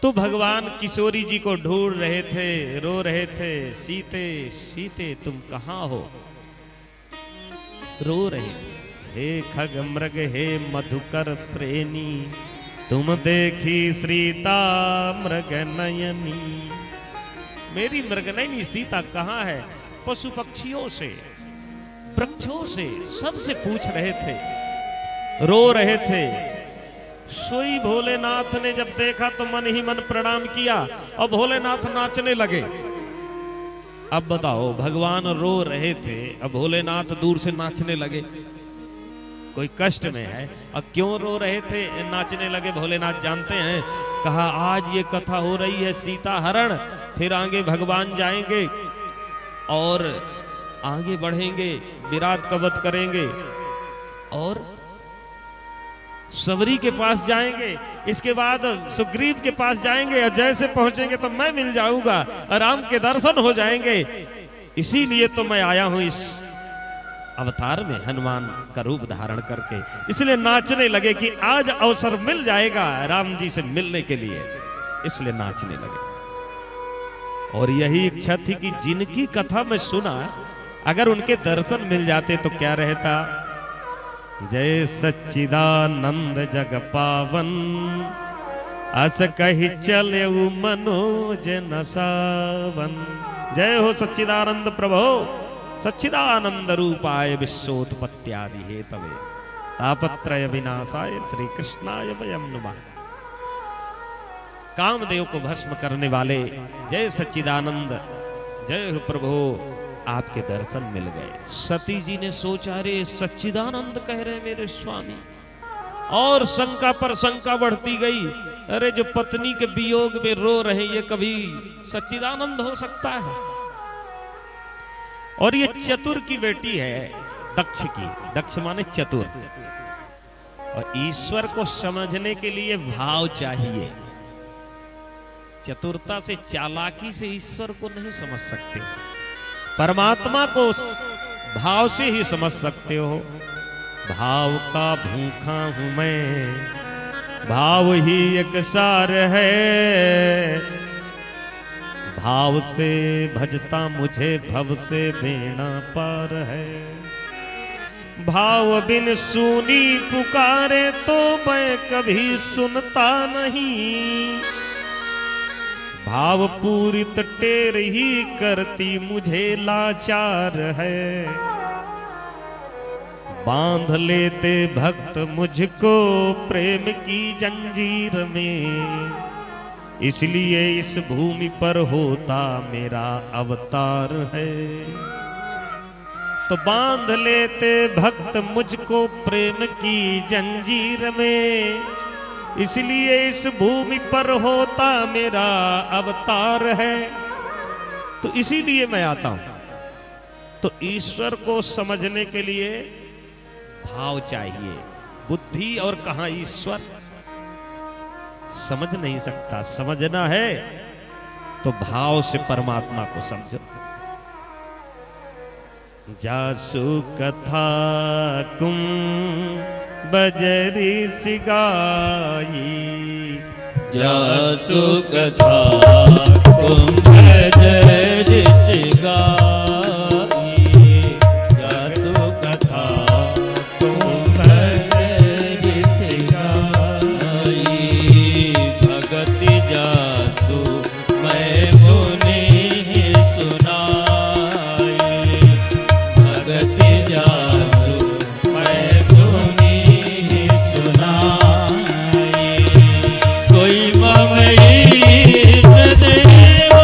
तो भगवान किशोरी जी को ढूंढ रहे थे, रो रहे थे, सीते सीते तुम कहाँ हो, रो रहे थे। हे खग मृग हे मधुकर श्रेणी, तुम देखी सीता मृग नयनी। मेरी मृगनयनी सीता कहाँ है? पशु पक्षियों से, वृक्षों से, सबसे पूछ रहे थे, रो रहे थे। सोई भोलेनाथ ने जब देखा तो मन ही मन प्रणाम किया और भोलेनाथ नाचने लगे। अब बताओ, भगवान रो रहे थे, अब भोलेनाथ दूर से नाचने लगे। कोई कष्ट में है, अब क्यों रो रहे थे, नाचने लगे? भोलेनाथ जानते हैं। कहा आज ये कथा हो रही है सीता हरण, फिर आगे भगवान जाएंगे और आगे बढ़ेंगे, विराट का वध करेंगे और सबरी के पास जाएंगे, इसके बाद सुग्रीव के पास जाएंगे और जैसे पहुंचेंगे तो मैं मिल जाऊंगा, राम के दर्शन हो जाएंगे। इसीलिए तो मैं आया हूं इस अवतार में, हनुमान का रूप धारण करके। इसलिए नाचने लगे कि आज अवसर मिल जाएगा राम जी से मिलने के लिए, इसलिए नाचने लगे। और यही इच्छा थी कि जिनकी कथा मैं सुना, अगर उनके दर्शन मिल जाते तो क्या रहता। जय सच्चिदानंद जग पावन, अस कही चले मनोज न सावन। जय हो सच्चिदानंद प्रभो, सच्चिदानंद रूपाय विश्वोत्पत्त्यादि हेतवे, तापत्रय विनाशाय श्री कृष्णाय वयं नमः। कामदेव को भस्म करने वाले जय सच्चिदानंद, जय हो प्रभु, आपके दर्शन मिल गए। सती जी ने सोचा, अरे सच्चिदानंद कह रहे मेरे स्वामी, और शंका पर शंका बढ़ती गई। अरे जो पत्नी के वियोग में रो रहे, ये कभी सच्चिदानंद हो सकता है? और ये चतुर की बेटी है, दक्ष की। दक्ष माने चतुर, और ईश्वर को समझने के लिए भाव चाहिए। चतुरता से, चालाकी से ईश्वर को नहीं समझ सकते, परमात्मा को भाव से ही समझ सकते हो। भाव का भूखा हूं मैं, भाव ही एक सार है, भाव से भजता मुझे भव से बेड़ा पार है। भाव बिन सुनी पुकारे तो मैं कभी सुनता नहीं, भाव पूरित टेर ही करती मुझे लाचार है। बांध लेते भक्त मुझको प्रेम की जंजीर में, इसलिए इस भूमि पर होता मेरा अवतार है। तो बांध लेते भक्त मुझको प्रेम की जंजीर में, इसलिए इस भूमि पर होता मेरा अवतार है। तो इसीलिए मैं आता हूं। तो ईश्वर को समझने के लिए भाव चाहिए, बुद्धि और कहां ईश्वर। समझ नहीं सकता, समझना है तो भाव से परमात्मा को समझो। जासु कथा कुम बजरी सिगाई, जासु कथा कुम बजरी सिगाई, जासु कथा कुम बजरी सिगाई, भगति जासु मैं सुनी सुनाई, भगति जासु मैं सुनी सुनाई। कोई मम ईष्ट देव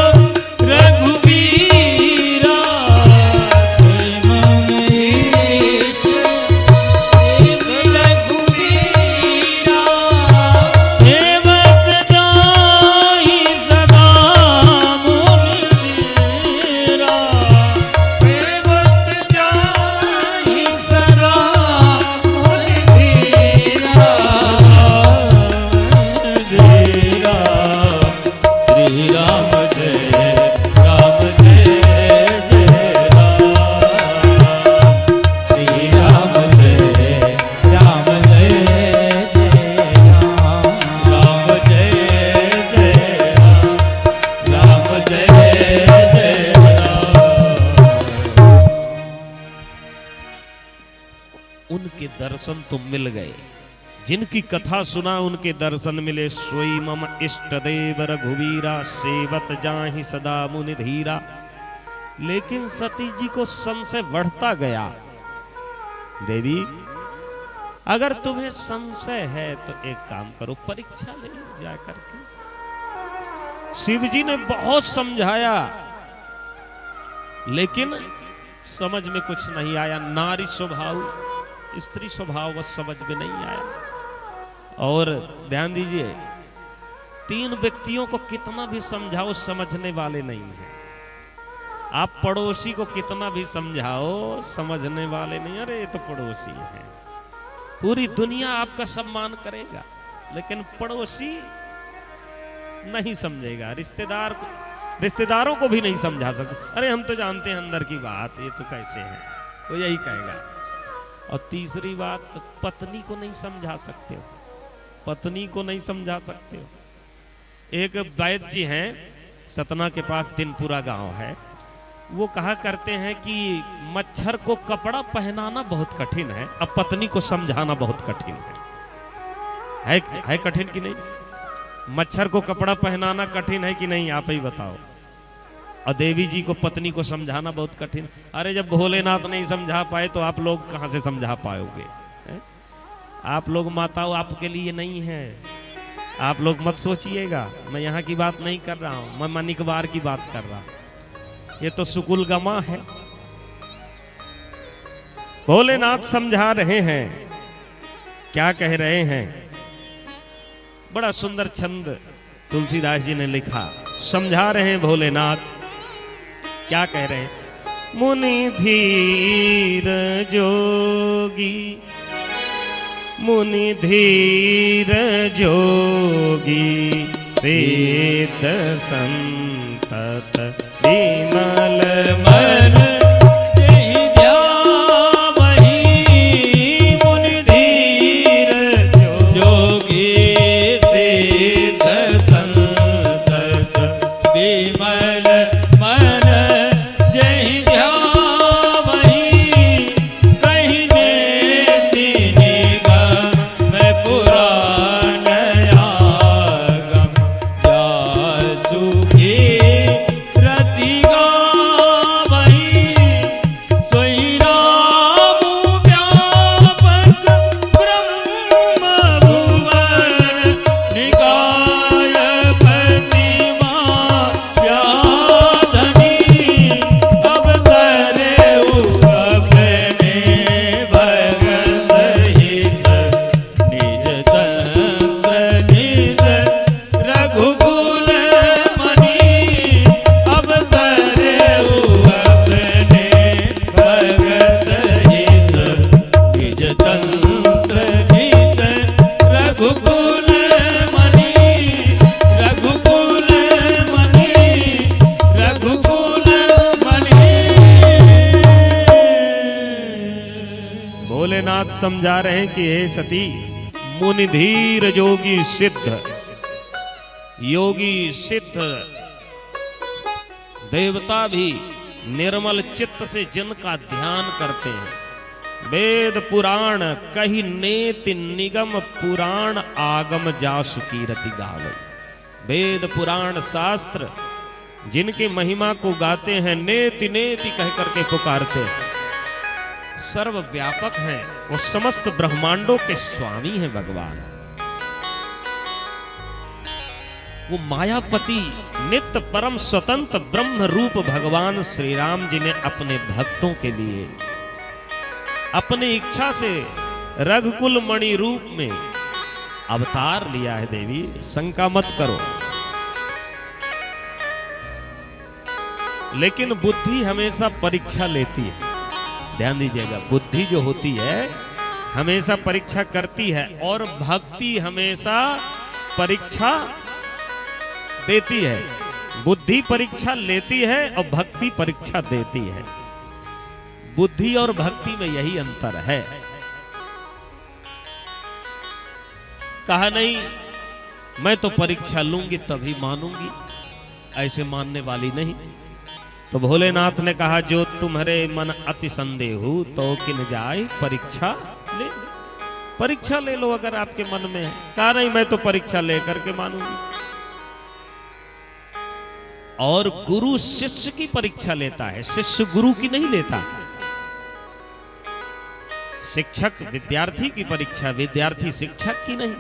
दर्शन तुम मिल गए। जिनकी कथा सुना उनके दर्शन मिले। सोई मम इष्ट देव रघुवीरा, सेवत जाहि सदा मुनि धीरा। लेकिन सती जी को संशय बढ़ता गया। देवी अगर तुम्हें संशय है तो एक काम करो, परीक्षा ले लो जा करके। शिव जी ने बहुत समझाया लेकिन समझ में कुछ नहीं आया। नारी स्वभाव, स्त्री स्वभाव बस समझ में नहीं आया। और ध्यान दीजिए, 3 व्यक्तियों को कितना भी समझाओ समझने वाले नहीं है। आप पड़ोसी को कितना भी समझाओ समझने वाले नहीं। अरे ये तो पड़ोसी है, पूरी दुनिया आपका सम्मान करेगा लेकिन पड़ोसी नहीं समझेगा। रिश्तेदारों को भी नहीं समझा सकते। अरे हम तो जानते हैं अंदर की बात, ये तो कैसे है, वो यही कहेगा। और तीसरी बात, पत्नी को नहीं समझा सकते हो, पत्नी को नहीं समझा सकते हो। एक वैद्य जी हैं, सतना के पास दिनपुरा गांव है, वो कहा करते हैं कि मच्छर को कपड़ा पहनाना बहुत कठिन है, अब पत्नी को समझाना बहुत कठिन है कठिन कि नहीं? मच्छर को कपड़ा पहनाना कठिन है कि नहीं, आप ही बताओ। और देवी जी को पत्नी को समझाना बहुत कठिन। अरे जब भोलेनाथ नहीं समझा पाए तो आप लोग कहां से समझा पाओगे? आप लोग माताओं आपके लिए नहीं है, आप लोग मत सोचिएगा। मैं यहाँ की बात नहीं कर रहा हूं, मैं मनिकवार की बात कर रहा हूं। ये तो सुकुल गमा है। भोलेनाथ समझा रहे हैं, क्या कह रहे हैं? बड़ा सुंदर छंद तुलसीदास जी ने लिखा। समझा रहे हैं भोलेनाथ, क्या कह रहे हैं? मुनि धीर जोगी, मुनि धीर जोगी, सिद्ध संतत विमल मन जहि ध्यावहि। मुनि धीर जोगी, सिद्ध संतत विमल मन जहि ध्यावहि। कहि नेति निगम पुराण आगम, जासु की रति गावहि। सोई राम व्यापक ब्रह्म भुवन, निकाय प्रतिमा व्याधनि। अब करेउ अपने भगत हित, निज संत निज रघुकुल मनि। अब करेउ अपने भगत हित, निज संत निज रघुकुल मनि। रघुकुल मनि, रघुकुल मनि। भोलेनाथ समझा रहे हैं कि हे सती, मुनि धीर जोगी सिद्ध, योगी सिद्ध देवता भी निर्मल चित्त से जिनका ध्यान करते हैं, वेद पुराण कही नेति निगम पुराण आगम जासु की रति गावे। वेद पुराण शास्त्र जिनके महिमा को गाते हैं, नेति नेति कह करके पुकारते हैं, सर्वव्यापक हैं, वो समस्त ब्रह्मांडों के स्वामी हैं भगवान। वो मायापति नित्य परम स्वतंत्र ब्रह्म रूप भगवान श्री राम जी ने अपने भक्तों के लिए अपनी इच्छा से रघुकुल मणि रूप में अवतार लिया है। देवी शंका मत करो, लेकिन बुद्धि हमेशा परीक्षा लेती है। ध्यान दीजिएगा, बुद्धि जो होती है हमेशा परीक्षा करती है और भक्ति हमेशा परीक्षा देती है। बुद्धि परीक्षा लेती है और भक्ति परीक्षा देती है। बुद्धि और भक्ति में यही अंतर है। कहा नहीं मैं तो परीक्षा लूंगी तभी मानूंगी, ऐसे मानने वाली नहीं। तो भोलेनाथ ने कहा जो तुम्हारे मन अति संदेहु तो किन जाए परीक्षा ले। परीक्षा ले लो अगर आपके मन में है। कहा नहीं मैं तो परीक्षा लेकर के मानूंगी। और गुरु शिष्य की परीक्षा लेता है, शिष्य गुरु की नहीं लेता। शिक्षक विद्यार्थी की परीक्षा, विद्यार्थी शिक्षक की नहीं।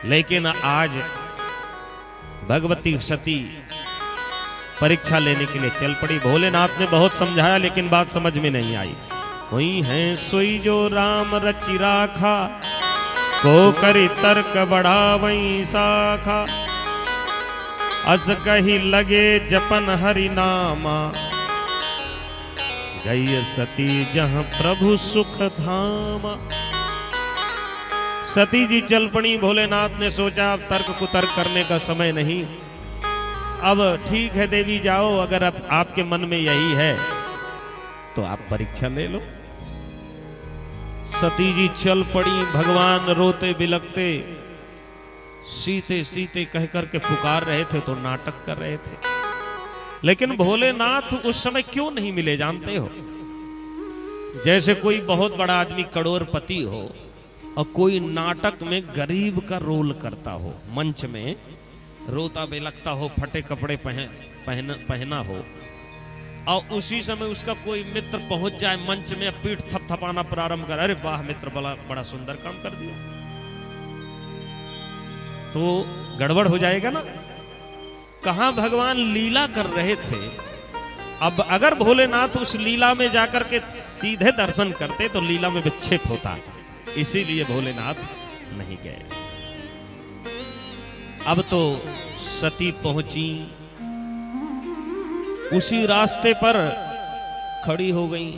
लेकिन आज भगवती सती परीक्षा लेने के लिए चल पड़ी। भोलेनाथ ने बहुत समझाया लेकिन बात समझ में नहीं आई। हुई है सोई जो राम रचि राखा, को करी तर्क बढ़ा वही शाखा। अस कही लगे जपन हरि नामा, गई सती जहां प्रभु सुख धामा। सती जी चल पड़ी। भोलेनाथ ने सोचा अब तर्क कुतर्क करने का समय नहीं। अब ठीक है देवी जाओ, अगर अब आपके मन में यही है तो आप परीक्षा ले लो। सती जी चल पड़ी। भगवान रोते बिलखते सीते सीते कह करके पुकार रहे थे तो नाटक कर रहे थे। लेकिन भोलेनाथ उस समय क्यों नहीं मिले जानते हो? जैसे कोई बहुत बड़ा आदमी करोड़पति हो और कोई नाटक में गरीब का रोल करता हो, मंच में रोता बिलखता हो, फटे कपड़े पहना हो, और उसी समय उसका कोई मित्र पहुंच जाए मंच में, पीठ थपथपाना प्रारंभ कर, अरे वाह मित्र बड़ा सुंदर काम कर दिया, तो गड़बड़ हो जाएगा ना। कहां भगवान लीला कर रहे थे। अब अगर भोलेनाथ उस लीला में जाकर के सीधे दर्शन करते तो लीला में विक्षेप होता, इसीलिए भोलेनाथ नहीं गए। अब तो सती पहुंची, उसी रास्ते पर खड़ी हो गई।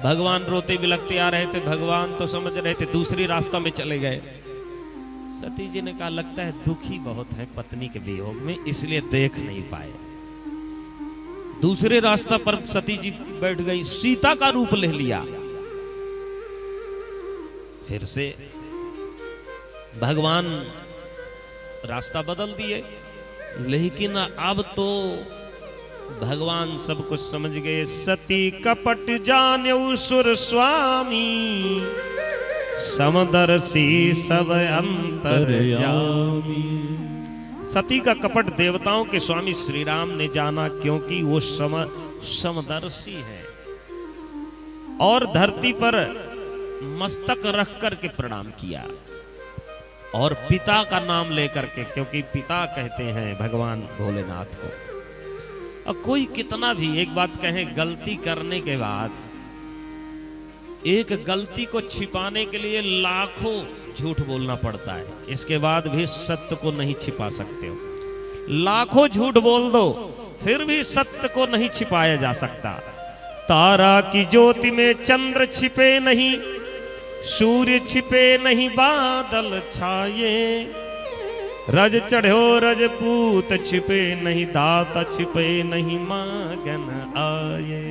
भगवान रोते बिलखते आ रहे थे। भगवान तो समझ रहे थे दूसरी रास्ता में चले गए। सती जी ने कहा लगता है दुखी बहुत है पत्नी के वियोग में, इसलिए देख नहीं पाए। दूसरे रास्ता पर सती जी बैठ गई, सीता का रूप ले लिया। फिर से भगवान रास्ता बदल दिए, लेकिन अब तो भगवान सब कुछ समझ गए। सती कपट जान्यौ सुर स्वामी, समदर्शी सब अंतर्यामी। सती का कपट देवताओं के स्वामी श्री राम ने जाना, क्योंकि वो समदर्शी है। और धरती पर मस्तक रख करके प्रणाम किया, और पिता का नाम लेकर के, क्योंकि पिता कहते हैं भगवान भोलेनाथ को। और कोई कितना भी एक बात कहे, गलती करने के बाद, एक गलती को छिपाने के लिए लाखों झूठ बोलना पड़ता है, इसके बाद भी सत्य को नहीं छिपा सकते हो। लाखों झूठ बोल दो फिर भी सत्य को नहीं छिपाया जा सकता। तारा की ज्योति में चंद्र छिपे नहीं, सूर्य छिपे नहीं बादल छाए। रज चढ़ो रजपूत छिपे नहीं, दाता छिपे नहीं मागन आए।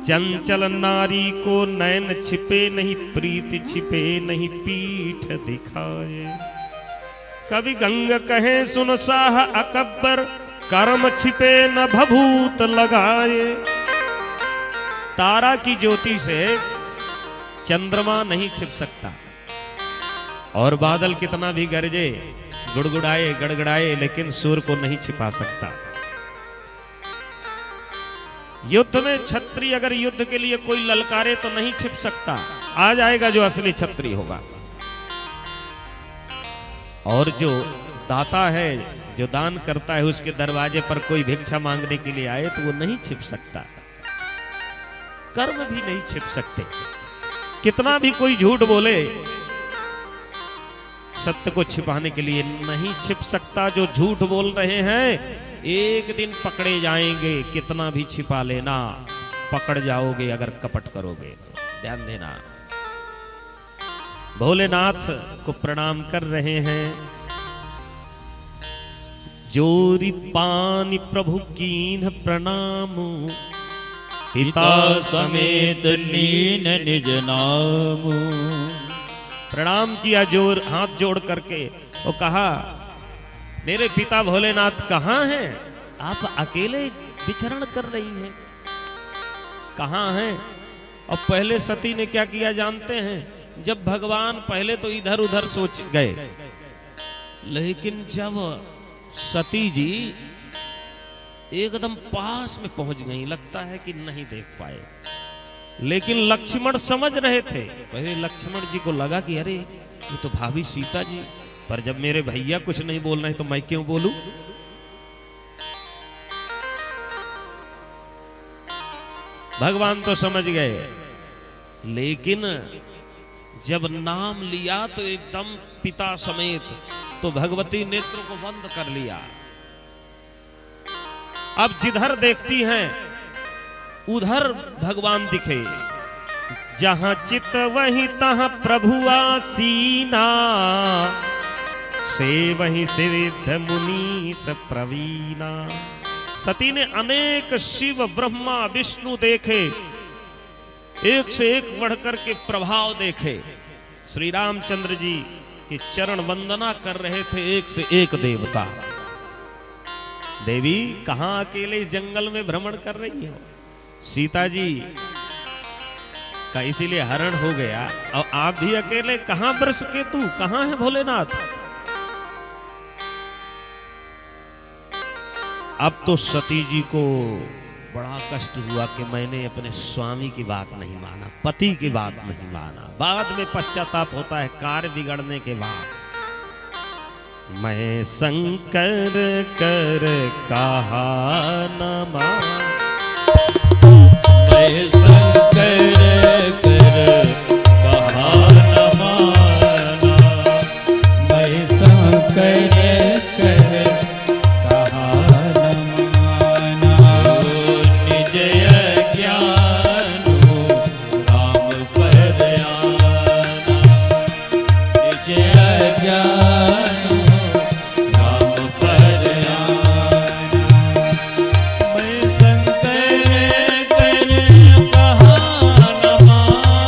चंचल नारी को नैन छिपे नहीं, प्रीति छिपे नहीं पीठ दिखाए। कभी गंग कहे सुन साह अकबर, कर्म छिपे न भभूत लगाए। तारा की ज्योति से चंद्रमा नहीं छिप सकता, और बादल कितना भी गरजे, गुड़गुड़ाए गड़गड़ाए, लेकिन सूर्य को नहीं छिपा सकता। युद्ध में छत्री अगर युद्ध के लिए कोई ललकारे तो नहीं छिप सकता, आ जाएगा जो असली छत्री होगा। और जो दाता है, जो दान करता है, उसके दरवाजे पर कोई भिक्षा मांगने के लिए आए तो वो नहीं छिप सकता। कर्म भी नहीं छिप सकते। कितना भी कोई झूठ बोले, सत्य को छिपाने के लिए नहीं छिप सकता। जो झूठ बोल रहे हैं एक दिन पकड़े जाएंगे, कितना भी छिपा लेना, पकड़ जाओगे अगर कपट करोगे तो। ध्यान देना। भोलेनाथ को प्रणाम कर रहे हैं। जोरी पानी प्रभु कीन प्रणाम, पिता समेत लीन निज नाम। प्रणाम किया जोर, हाथ जोड़ करके। वो कहा मेरे पिता भोलेनाथ कहाँ हैं? आप अकेले विचरण कर रही हैं, कहाँ हैं? और पहले सती ने क्या किया जानते हैं? जब भगवान पहले तो इधर उधर सोच गए, लेकिन जब सती जी एकदम पास में पहुंच गई, लगता है कि नहीं देख पाए, लेकिन लक्ष्मण समझ रहे थे। पहले लक्ष्मण जी को लगा कि अरे ये तो भाभी सीता जी, पर जब मेरे भैया कुछ नहीं बोल रहे तो मैं क्यों बोलूं? भगवान तो समझ गए, लेकिन जब नाम लिया तो एकदम पिता समेत, तो भगवती नेत्र को बंद कर लिया। अब जिधर देखती हैं उधर भगवान दिखे, जहां चित वहीं तहां प्रभु आसीना, से वहीं सिद्ध मुनीस प्रवीणा। सती ने अनेक शिव ब्रह्मा विष्णु देखे, एक से एक बढ़कर के प्रभाव देखे। श्री रामचंद्र जी की चरण वंदना कर रहे थे एक से एक देवता। देवी कहां अकेले इस जंगल में भ्रमण कर रही हो? सीता जी का इसीलिए हरण हो गया, और आप भी अकेले कहां? वृष केतु कहां है भोलेनाथ? अब तो सती जी को बड़ा कष्ट हुआ कि मैंने अपने स्वामी की बात नहीं माना, पति की बात नहीं माना। बाद में पश्चाताप होता है कार्य बिगड़ने के बाद। मैं शंकर कर कहा न मान, मैं शंकर कर कहा न माना, मैं शंकर कर कहा न माना। निज ज्ञान राम पर आना, निज ज्ञान राम पर आना। मैं शंकर कर कहा न माना,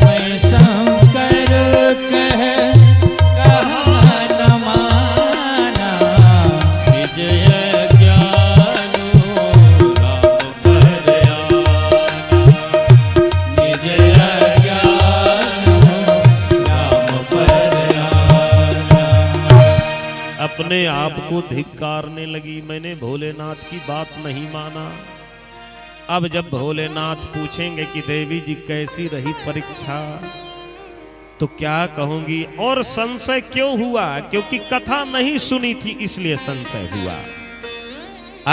मैं शंकर कह कहा न माना। निज ज्ञान राम पर आना, निज ज्ञान राम पर आना। अपने आप को धिक्कारने लगी, मैंने भोलेनाथ की बात नहीं माना। अब जब भोलेनाथ पूछेंगे कि देवी जी कैसी रही परीक्षा, तो क्या कहूंगी? और संशय क्यों हुआ? क्योंकि कथा नहीं सुनी थी, इसलिए संशय हुआ।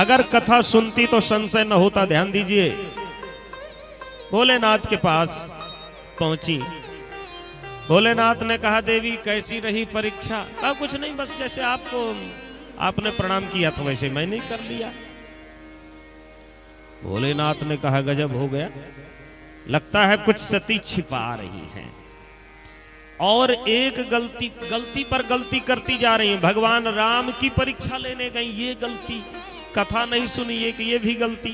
अगर कथा सुनती तो संशय न होता। ध्यान दीजिए, भोलेनाथ के पास पहुंची, भोलेनाथ ने कहा देवी कैसी रही परीक्षा? कहा कुछ नहीं, बस जैसे आपने प्रणाम किया तो वैसे मैंने कर लिया। भोलेनाथ ने कहा गजब हो गया, लगता है कुछ सती छिपा रही हैं, और एक गलती पर गलती करती जा रही है। भगवान राम की परीक्षा लेने गई, ये गलती। कथा नहीं सुनी, एक ये भी गलती।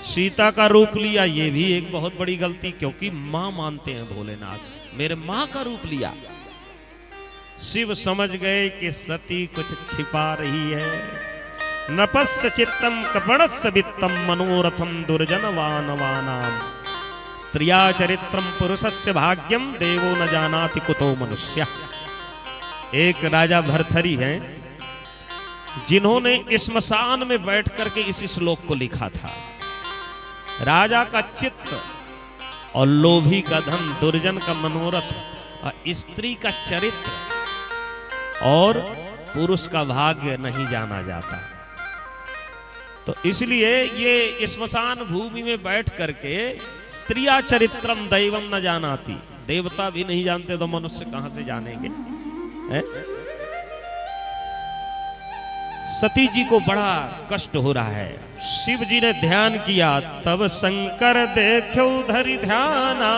सीता का रूप लिया, ये भी एक बहुत बड़ी गलती, क्योंकि मां मानते हैं भोलेनाथ, मेरे मां का रूप लिया। शिव समझ गए कि सती कुछ छिपा रही है। नपस्य चित्तम कपणस्य वित्तम मनोरथम दुर्जनवानवानाम, स्त्रिया चरित्रम पुरुषस्य भाग्यम देवो न जानाति कुतो मनुष्य। एक राजा भर्तहरि हैं, जिन्होंने स्मशान में बैठ करके इस श्लोक को लिखा था। राजा का चित्त और लोभी का धन, दुर्जन का मनोरथ, और स्त्री का चरित्र और पुरुष का भाग्य नहीं जाना जाता। तो इसलिए ये स्मशान भूमि में बैठ करके स्त्रिया चरित्रम दैवम न जानाति, देवता भी नहीं जानते तो मनुष्य कहां से जानेंगे? है? सती जी को बड़ा कष्ट हो रहा है। शिव जी ने ध्यान किया, तब शंकर देखो धरि ध्याना,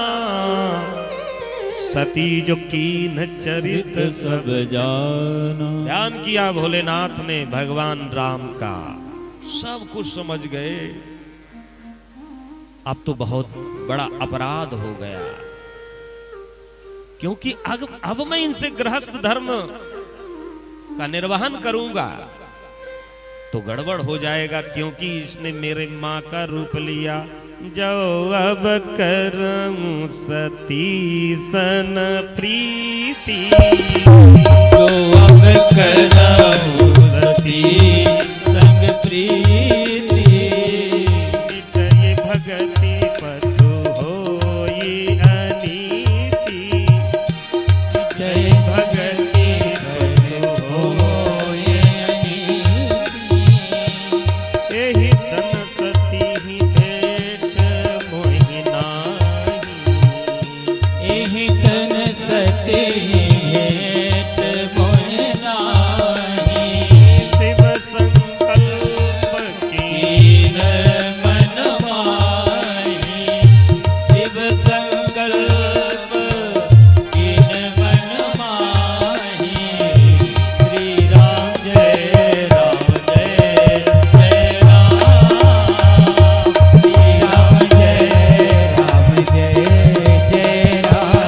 सती जो कीन चरित सब जाना। ध्यान किया भोलेनाथ ने भगवान राम का, सब कुछ समझ गए। अब तो बहुत बड़ा अपराध हो गया, क्योंकि अब मैं इनसे गृहस्थ धर्म का निर्वहन करूंगा तो गड़बड़ हो जाएगा, क्योंकि इसने मेरे मां का रूप लिया, जो अब करऊं सती सन प्रीति, जो अब करऊं सती संग प्रीति, मिटई भगति पथु होई अनीति, जय भगति पथु होय अनीति, एहि तन सती ही भेंट मोहि नाही, एहि तन सती भेंट मोहि नाही, शिव संकल्प कीन मन माही, शिव संकल्प कीन मन माही, श्री राम जय राम जय जय राम, श्री राम जय जय राम,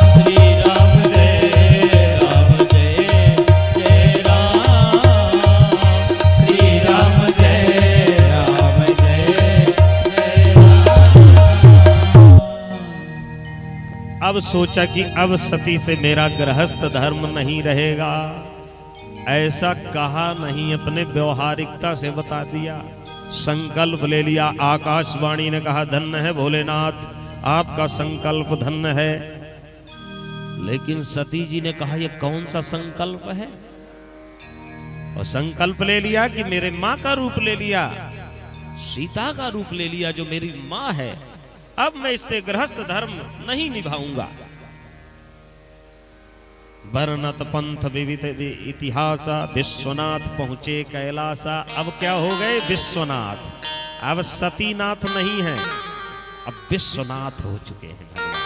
श्री राम जय जय राम, श्री राम जय राम। अब सोचा कि अब सती से मेरा गृहस्थ धर्म नहीं रहेगा, ऐसा कहा नहीं, अपने व्यवहारिकता से बता दिया। संकल्प ले लिया। आकाशवाणी ने कहा धन्य है भोलेनाथ, आपका संकल्प धन्य है। लेकिन सती जी ने कहा ये कौन सा संकल्प है? और संकल्प ले लिया कि मेरे माँ का रूप ले लिया, सीता का रूप ले लिया जो मेरी माँ है, अब मैं इससे गृहस्थ धर्म नहीं निभाऊंगा। वर्णत पंथ विविध इतिहासा, विश्वनाथ पहुंचे कैलासा। अब क्या हो गए? विश्वनाथ। अब सतीनाथ नहीं है, अब विश्वनाथ हो चुके हैं।